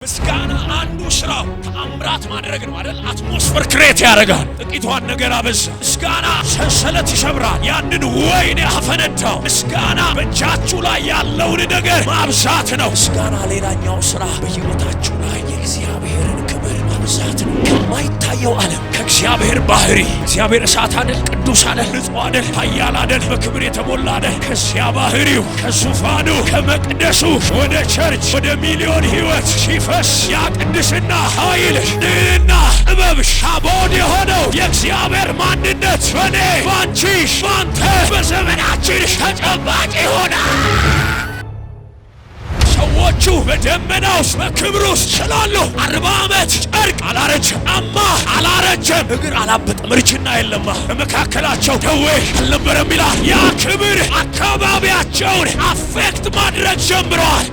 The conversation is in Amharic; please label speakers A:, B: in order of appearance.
A: ምስጋና አንዱ ስራው ተአምራት ማድረግ ነው አይደል? አትሞስፌር ክሬት ያደርጋል። ጥቂቷን ነገር አበዛ። ምስጋና ሰንሰለት ይሰብራል። ያንን ወይን ያፈነዳው ምስጋና በእጃችሁ ላይ ያለውን ነገር ማብዛት ነው። ምስጋና ሌላኛው ስራ በሕይወታችሁ ላይ የእግዚአብሔርን ክብር ማብዛት ነው። ከማይታየው ዓለም ከእግዚአብሔር ባህሪ እግዚአብሔር እሳት አይደል? ቅዱስ አይደል? ንጹሕ አይደል? ኃያል አይደል? በክብር የተሞላ አይደል? ከዚያ ባህሪው ከዙፋኑ ከመቅደሱ ወደ ቸርች ወደ ሚሊዮን ሕይወት ሲፈስ ያ ቅድስና ኃይል ንዕና ጥበብ ሻቦን የሆነው የእግዚአብሔር ማንነት በኔ ባንቺ ባንተ በዘመናችን ተጨባጭ ይሆናል። ሰዎቹ በደመና ውስጥ በክብር ውስጥ ስላሉ 40 ዓመት ጨርቅ አላረጀም፣ ጫማ አላረጀም፣ እግር አላበጠም፣ እርጅና የለማ፣ በመካከላቸው ደዌ አልነበረም ይላል። ያ ክብር አካባቢያቸውን አፌክት ማድረግ ጀምረዋል።